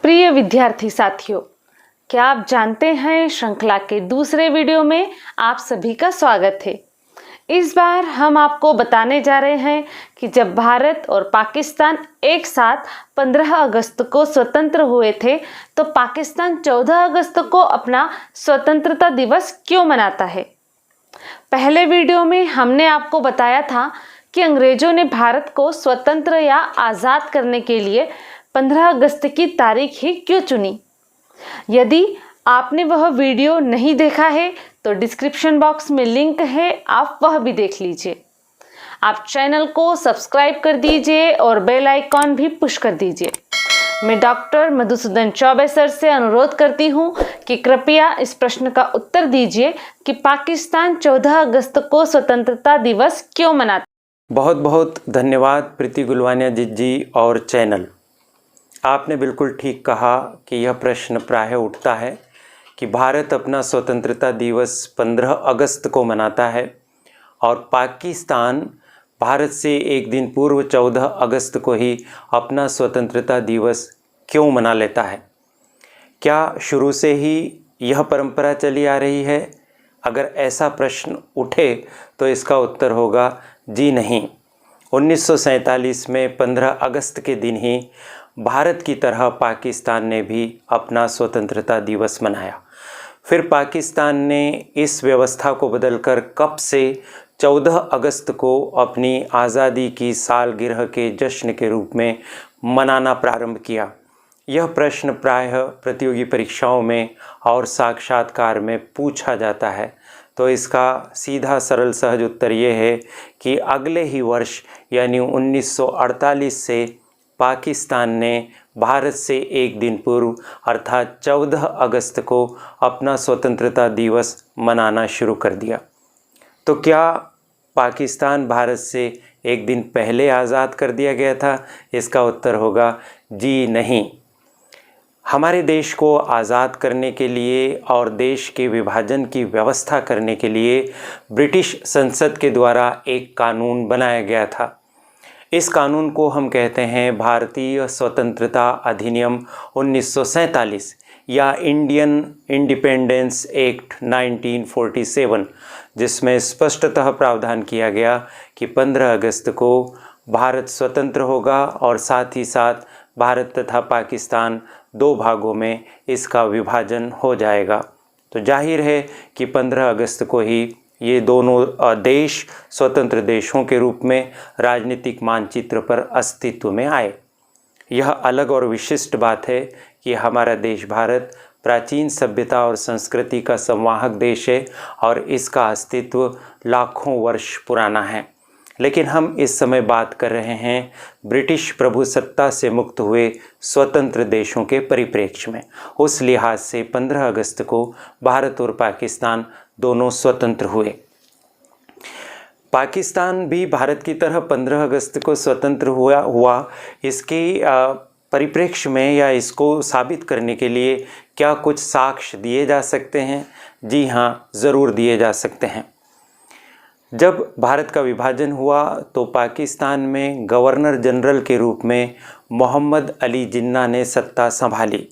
प्रिय विद्यार्थी साथियों, क्या आप जानते हैं श्रृंखला के दूसरे वीडियो में आप सभी का स्वागत है। इस बार हम आपको बताने जा रहे हैं कि जब भारत और पाकिस्तान एक साथ 15 अगस्त को स्वतंत्र हुए थे तो पाकिस्तान 14 अगस्त को अपना स्वतंत्रता दिवस क्यों मनाता है। पहले वीडियो में हमने आपको बताया था कि अंग्रेजों ने भारत को स्वतंत्र या आज़ाद करने के लिए 15 अगस्त की तारीख ही क्यों चुनी। यदि आपने वह वीडियो नहीं देखा है तो डिस्क्रिप्शन बॉक्स में लिंक है, आप वह भी देख लीजिए। आप चैनल को सब्सक्राइब कर दीजिए और बेल आइकॉन भी पुश कर दीजिए। मैं डॉक्टर मधुसूदन चौबे सर से अनुरोध करती हूँ कि कृपया इस प्रश्न का उत्तर दीजिए कि पाकिस्तान 14 अगस्त को स्वतंत्रता दिवस क्यों मनाता। बहुत बहुत धन्यवाद प्रीति गुलवानिया जी और चैनल। आपने बिल्कुल ठीक कहा कि यह प्रश्न प्रायः उठता है कि भारत अपना स्वतंत्रता दिवस 15 अगस्त को मनाता है और पाकिस्तान भारत से एक दिन पूर्व 14 अगस्त को ही अपना स्वतंत्रता दिवस क्यों मना लेता है। क्या शुरू से ही यह परंपरा चली आ रही है? अगर ऐसा प्रश्न उठे तो इसका उत्तर होगा जी नहीं। 1947 में 15 अगस्त के दिन ही भारत की तरह पाकिस्तान ने भी अपना स्वतंत्रता दिवस मनाया। फिर पाकिस्तान ने इस व्यवस्था को बदलकर कब से 14 अगस्त को अपनी आज़ादी की सालगिरह के जश्न के रूप में मनाना प्रारंभ किया। यह प्रश्न प्रायः प्रतियोगी परीक्षाओं में और साक्षात्कार में पूछा जाता है, तो इसका सीधा सरल सहज उत्तर ये है कि अगले ही वर्ष यानी 1948 से पाकिस्तान ने भारत से एक दिन पूर्व अर्थात 14 अगस्त को अपना स्वतंत्रता दिवस मनाना शुरू कर दिया। तो क्या पाकिस्तान भारत से एक दिन पहले आज़ाद कर दिया गया था? इसका उत्तर होगा जी नहीं। हमारे देश को आज़ाद करने के लिए और देश के विभाजन की व्यवस्था करने के लिए ब्रिटिश संसद के द्वारा एक कानून बनाया गया था। इस कानून को हम कहते हैं भारतीय स्वतंत्रता अधिनियम 1947 या इंडियन इंडिपेंडेंस एक्ट 1947, जिसमें स्पष्टतः प्रावधान किया गया कि 15 अगस्त को भारत स्वतंत्र होगा और साथ ही साथ भारत तथा पाकिस्तान दो भागों में इसका विभाजन हो जाएगा। तो जाहिर है कि 15 अगस्त को ही ये दोनों देश स्वतंत्र देशों के रूप में राजनीतिक मानचित्र पर अस्तित्व में आए। यह अलग और विशिष्ट बात है कि हमारा देश भारत प्राचीन सभ्यता और संस्कृति का संवाहक देश है और इसका अस्तित्व लाखों वर्ष पुराना है। लेकिन हम इस समय बात कर रहे हैं ब्रिटिश प्रभुसत्ता से मुक्त हुए स्वतंत्र देशों के परिप्रेक्ष्य में। उस लिहाज से 15 अगस्त को भारत और पाकिस्तान दोनों स्वतंत्र हुए। पाकिस्तान भी भारत की तरह 15 अगस्त को स्वतंत्र हुआ इसके परिप्रेक्ष्य में या इसको साबित करने के लिए क्या कुछ साक्ष्य दिए जा सकते हैं? जी हाँ, ज़रूर दिए जा सकते हैं। जब भारत का विभाजन हुआ तो पाकिस्तान में गवर्नर जनरल के रूप में मोहम्मद अली जिन्ना ने सत्ता संभाली।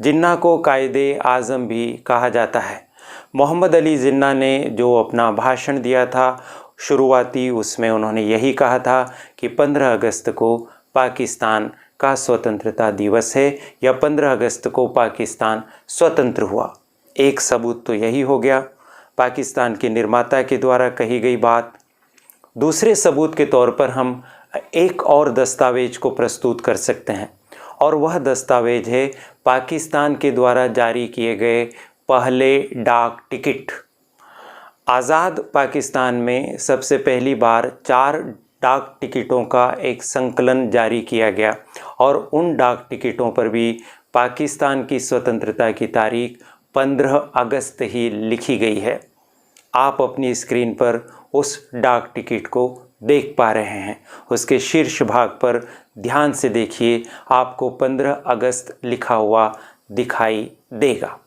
जिन्ना को कायदे आज़म भी कहा जाता है। मोहम्मद अली जिन्ना ने जो अपना भाषण दिया था शुरुआती, उसमें उन्होंने यही कहा था कि 15 अगस्त को पाकिस्तान का स्वतंत्रता दिवस है या 15 अगस्त को पाकिस्तान स्वतंत्र हुआ। एक सबूत तो यही हो गया, पाकिस्तान के निर्माता के द्वारा कही गई बात। दूसरे सबूत के तौर पर हम एक और दस्तावेज को प्रस्तुत कर सकते हैं और वह दस्तावेज है पाकिस्तान के द्वारा जारी किए गए पहले डाक टिकट। आज़ाद पाकिस्तान में सबसे पहली बार 4 डाक टिकटों का एक संकलन जारी किया गया और उन डाक टिकटों पर भी पाकिस्तान की स्वतंत्रता की तारीख 15 अगस्त ही लिखी गई है। आप अपनी स्क्रीन पर उस डाक टिकट को देख पा रहे हैं। उसके शीर्ष भाग पर ध्यान से देखिए, आपको 15 अगस्त लिखा हुआ दिखाई देगा।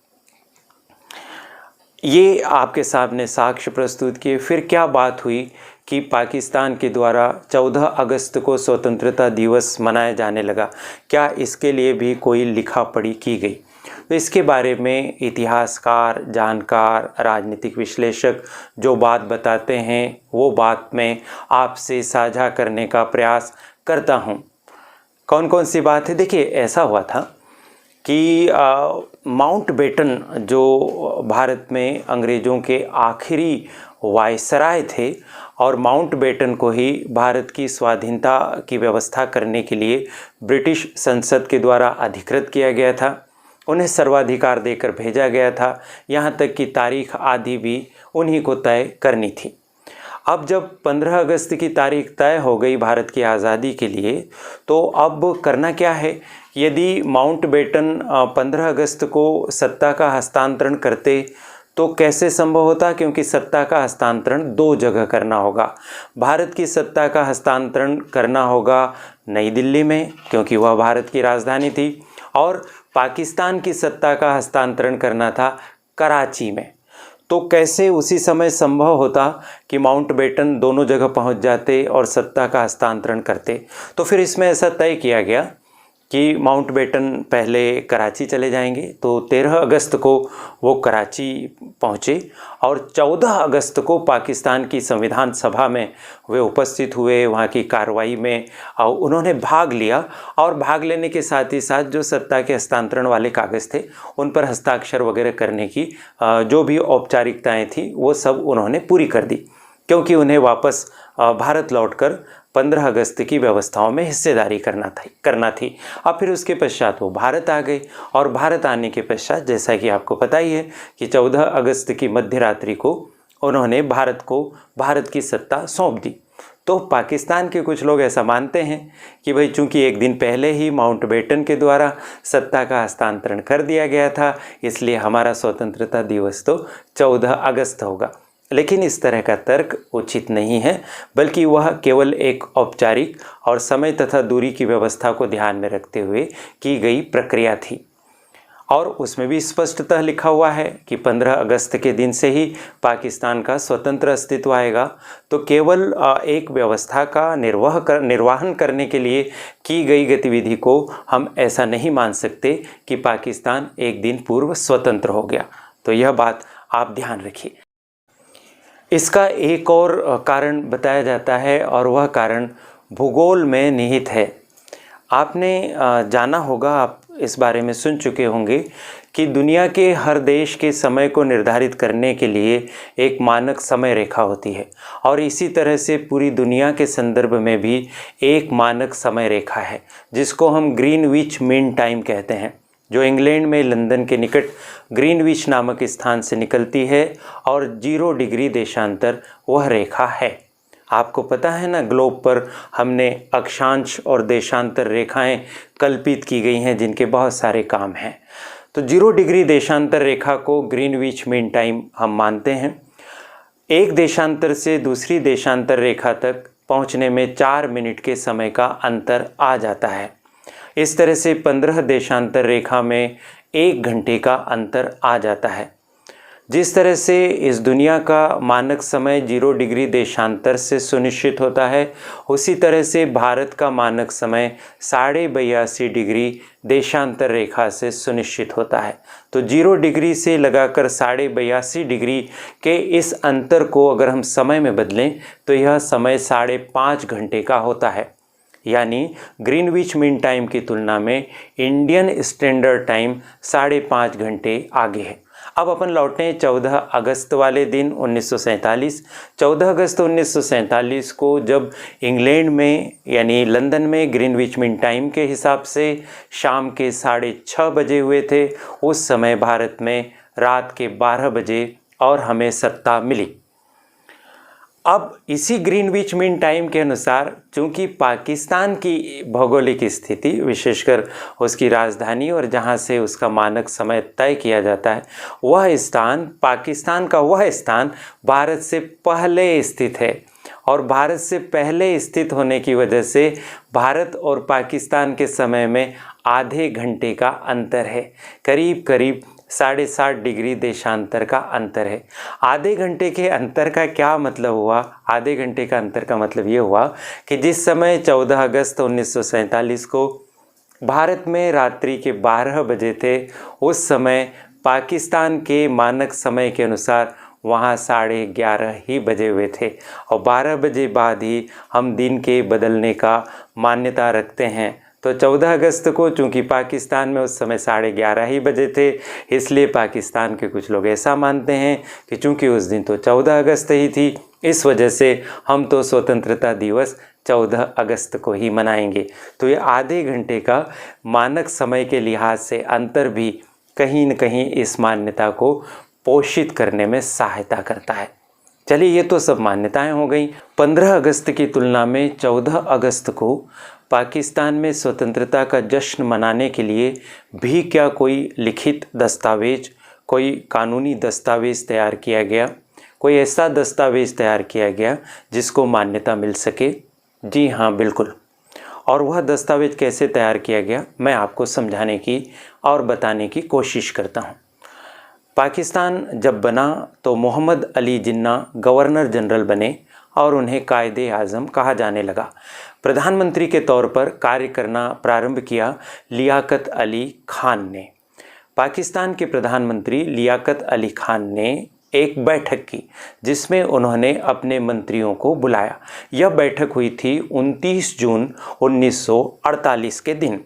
ये आपके सामने साक्ष्य प्रस्तुत किए। फिर क्या बात हुई कि पाकिस्तान के द्वारा 14 अगस्त को स्वतंत्रता दिवस मनाया जाने लगा? क्या इसके लिए भी कोई लिखा पढ़ी की गई? तो इसके बारे में इतिहासकार, जानकार, राजनीतिक विश्लेषक जो बात बताते हैं वो बात मैं आपसे साझा करने का प्रयास करता हूँ। कौन कौन सी बात है? देखिए, ऐसा हुआ था कि माउंटबेटन जो भारत में अंग्रेज़ों के आखिरी वायसराय थे और माउंटबेटन को ही भारत की स्वाधीनता की व्यवस्था करने के लिए ब्रिटिश संसद के द्वारा अधिकृत किया गया था। उन्हें सर्वाधिकार देकर भेजा गया था। यहाँ तक कि तारीख आदि भी उन्हीं को तय करनी थी। अब जब 15 अगस्त की तारीख तय हो गई भारत की आज़ादी के लिए, तो अब करना क्या है? यदि माउंटबेटन 15 अगस्त को सत्ता का हस्तांतरण करते तो कैसे संभव होता? क्योंकि सत्ता का हस्तांतरण 2 जगह करना होगा। भारत की सत्ता का हस्तांतरण करना होगा नई दिल्ली में, क्योंकि वह भारत की राजधानी थी, और पाकिस्तान की सत्ता का हस्तांतरण करना था कराची में। तो कैसे उसी समय संभव होता कि माउंटबेटन दोनों जगह पहुंच जाते और सत्ता का हस्तांतरण करते? तो फिर इसमें ऐसा तय किया गया कि माउंटबेटन पहले कराची चले जाएंगे। तो 13 अगस्त को वो कराची पहुँचे और 14 अगस्त को पाकिस्तान की संविधान सभा में वे उपस्थित हुए। वहाँ की कार्रवाई में उन्होंने भाग लिया और भाग लेने के साथ ही साथ जो सत्ता के हस्तांतरण वाले कागज़ थे उन पर हस्ताक्षर वगैरह करने की जो भी औपचारिकताएँ थी वो सब उन्होंने पूरी कर दी, क्योंकि उन्हें वापस भारत लौटकर 15 अगस्त की व्यवस्थाओं में हिस्सेदारी करना थी। अब फिर उसके पश्चात वो भारत आ गए और भारत आने के पश्चात जैसा कि आपको पता ही है कि 14 अगस्त की मध्य रात्रि को उन्होंने भारत को भारत की सत्ता सौंप दी। तो पाकिस्तान के कुछ लोग ऐसा मानते हैं कि भाई चूंकि एक दिन पहले ही माउंटबेटन के द्वारा सत्ता का हस्तांतरण कर दिया गया था, इसलिए हमारा स्वतंत्रता दिवस तो 14 अगस्त होगा। लेकिन इस तरह का तर्क उचित नहीं है, बल्कि वह केवल एक औपचारिक और समय तथा दूरी की व्यवस्था को ध्यान में रखते हुए की गई प्रक्रिया थी। और उसमें भी स्पष्टतः लिखा हुआ है कि 15 अगस्त के दिन से ही पाकिस्तान का स्वतंत्र अस्तित्व आएगा। तो केवल एक व्यवस्था का निर्वहन करने के लिए की गई गतिविधि को हम ऐसा नहीं मान सकते कि पाकिस्तान एक दिन पूर्व स्वतंत्र हो गया। तो यह बात आप ध्यान रखिए। इसका एक और कारण बताया जाता है और वह कारण भूगोल में निहित है। आपने जाना होगा, आप इस बारे में सुन चुके होंगे कि दुनिया के हर देश के समय को निर्धारित करने के लिए एक मानक समय रेखा होती है और इसी तरह से पूरी दुनिया के संदर्भ में भी एक मानक समय रेखा है जिसको हम ग्रीनविच मीन टाइम कहते हैं, जो इंग्लैंड में लंदन के निकट ग्रीनविच नामक स्थान से निकलती है और 0 डिग्री देशांतर वह रेखा है। आपको पता है ना, ग्लोब पर हमने अक्षांश और देशांतर रेखाएं कल्पित की गई हैं जिनके बहुत सारे काम हैं। तो 0 डिग्री देशांतर रेखा को ग्रीनविच मीन टाइम हम मानते हैं। एक देशांतर से दूसरी देशांतर रेखा तक पहुंचने में 4 मिनट के समय का अंतर आ जाता है। इस तरह से 15 देशांतर रेखा में 1 घंटे का अंतर आ जाता है। जिस तरह से इस दुनिया का मानक समय 0 डिग्री देशांतर से सुनिश्चित होता है, उसी तरह से भारत का मानक समय 82.5 डिग्री देशांतर रेखा से सुनिश्चित होता है। तो 0 डिग्री से लगाकर 82.5 डिग्री के इस अंतर को अगर हम समय में बदलें तो यह समय 5.5 घंटे का होता है। यानी ग्रीनविच मीन टाइम की तुलना में इंडियन स्टैंडर्ड टाइम 5.5 घंटे आगे है। अब अपन लौटें 14 अगस्त वाले दिन 1947। 14 अगस्त 1947 को जब इंग्लैंड में यानी लंदन में ग्रीनविच मीन टाइम के हिसाब से शाम के 6:30 बजे हुए थे, उस समय भारत में रात के 12 बजे और हमें सत्ता मिली। अब इसी ग्रीनविच मीन टाइम के अनुसार चूंकि पाकिस्तान की भौगोलिक स्थिति, विशेषकर उसकी राजधानी और जहां से उसका मानक समय तय किया जाता है, वह स्थान, पाकिस्तान का वह स्थान भारत से पहले स्थित है और भारत से पहले स्थित होने की वजह से भारत और पाकिस्तान के समय में आधे घंटे का अंतर है। करीब करीब 7.5 डिग्री देशांतर का अंतर है। आधे घंटे के अंतर का क्या मतलब हुआ? आधे घंटे का अंतर का मतलब ये हुआ कि जिस समय 14 अगस्त 1947 को भारत में रात्रि के 12 बजे थे, उस समय पाकिस्तान के मानक समय के अनुसार वहाँ 11:30 ही बजे हुए थे और 12 बजे बाद ही हम दिन के बदलने का मान्यता रखते हैं। तो 14 अगस्त को चूँकि पाकिस्तान में उस समय 11:30 ही बजे थे, इसलिए पाकिस्तान के कुछ लोग ऐसा मानते हैं कि चूँकि उस दिन तो 14 अगस्त ही थी, इस वजह से हम तो स्वतंत्रता दिवस 14 अगस्त को ही मनाएंगे। तो ये आधे घंटे का मानक समय के लिहाज से अंतर भी कहीं न कहीं इस मान्यता को पोषित करने में सहायता करता है। चलिए, ये तो सब मान्यताएं हो गई। 15 अगस्त की तुलना में 14 अगस्त को पाकिस्तान में स्वतंत्रता का जश्न मनाने के लिए भी क्या कोई लिखित दस्तावेज, कोई कानूनी दस्तावेज़ तैयार किया गया? कोई ऐसा दस्तावेज़ तैयार किया गया जिसको मान्यता मिल सके? जी हाँ, बिल्कुल। और वह दस्तावेज कैसे तैयार किया गया, मैं आपको समझाने की और बताने की कोशिश करता हूँ। पाकिस्तान जब बना तो मोहम्मद अली जिन्ना गवर्नर जनरल बने और उन्हें कायदे आज़म कहा जाने लगा। प्रधानमंत्री के तौर पर कार्य करना प्रारंभ किया लियाकत अली खान ने। पाकिस्तान के प्रधानमंत्री लियाकत अली खान ने एक बैठक की जिसमें उन्होंने अपने मंत्रियों को बुलाया। यह बैठक हुई थी 29 जून 1948 के दिन।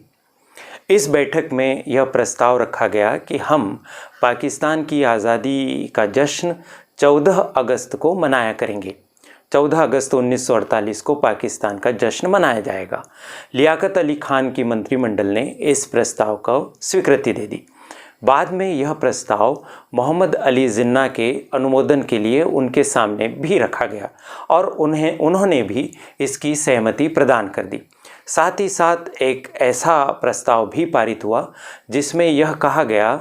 इस बैठक में यह प्रस्ताव रखा गया कि हम पाकिस्तान की आज़ादी का जश्न 14 अगस्त को मनाया करेंगे। 14 अगस्त 1948 को पाकिस्तान का जश्न मनाया जाएगा। लियाकत अली खान की मंत्रिमंडल ने इस प्रस्ताव को स्वीकृति दे दी। बाद में यह प्रस्ताव मोहम्मद अली जिन्ना के अनुमोदन के लिए उनके सामने भी रखा गया और उन्होंने भी इसकी सहमति प्रदान कर दी। साथ ही साथ एक ऐसा प्रस्ताव भी पारित हुआ जिसमें यह कहा गया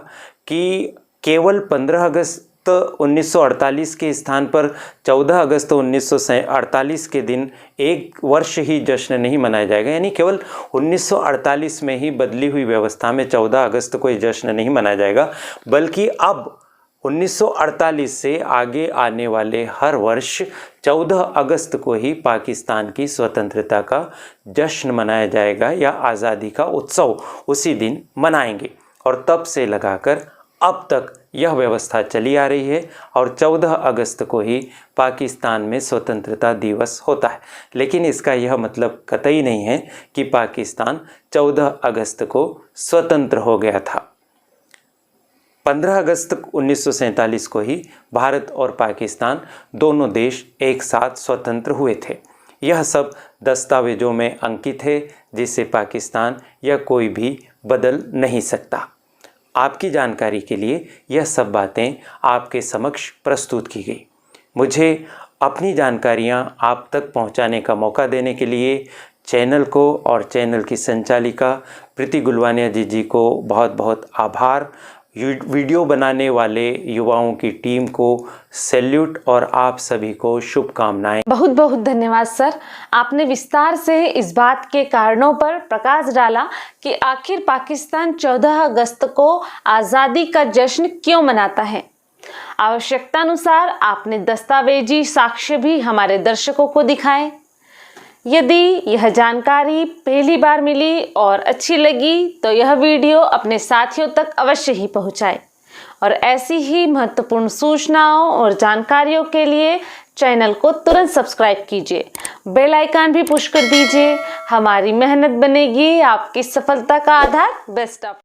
कि केवल 15 अगस्त 1948 के स्थान पर 14 अगस्त 1948 के दिन एक वर्ष ही जश्न नहीं मनाया जाएगा, यानी केवल 1948 में ही बदली हुई व्यवस्था में 14 अगस्त को ये जश्न नहीं मनाया जाएगा, बल्कि अब 1948 से आगे आने वाले हर वर्ष 14 अगस्त को ही पाकिस्तान की स्वतंत्रता का जश्न मनाया जाएगा या आज़ादी का उत्सव उसी दिन मनाएंगे। और तब से लगाकर अब तक यह व्यवस्था चली आ रही है और 14 अगस्त को ही पाकिस्तान में स्वतंत्रता दिवस होता है। लेकिन इसका यह मतलब कतई नहीं है कि पाकिस्तान 14 अगस्त को स्वतंत्र हो गया था। 15 अगस्त 1947 को ही भारत और पाकिस्तान दोनों देश एक साथ स्वतंत्र हुए थे। यह सब दस्तावेजों में अंकित है जिसे पाकिस्तान या कोई भी बदल नहीं सकता। आपकी जानकारी के लिए यह सब बातें आपके समक्ष प्रस्तुत की गई। मुझे अपनी जानकारियां आप तक पहुंचाने का मौका देने के लिए चैनल को और चैनल की संचालिका प्रीति गुलवानिया जी को बहुत बहुत आभार। वीडियो बनाने वाले युवाओं की टीम को सैल्यूट और आप सभी को शुभकामनाएं। बहुत बहुत धन्यवाद सर, आपने विस्तार से इस बात के कारणों पर प्रकाश डाला कि आखिर पाकिस्तान 14 अगस्त को आज़ादी का जश्न क्यों मनाता है। आवश्यकतानुसार आपने दस्तावेजी साक्ष्य भी हमारे दर्शकों को दिखाए। यदि यह जानकारी पहली बार मिली और अच्छी लगी तो यह वीडियो अपने साथियों तक अवश्य ही पहुंचाएं और ऐसी ही महत्वपूर्ण सूचनाओं और जानकारियों के लिए चैनल को तुरंत सब्सक्राइब कीजिए, बेल आइकन भी पुश कर दीजिए। हमारी मेहनत बनेगी आपकी सफलता का आधार। Best of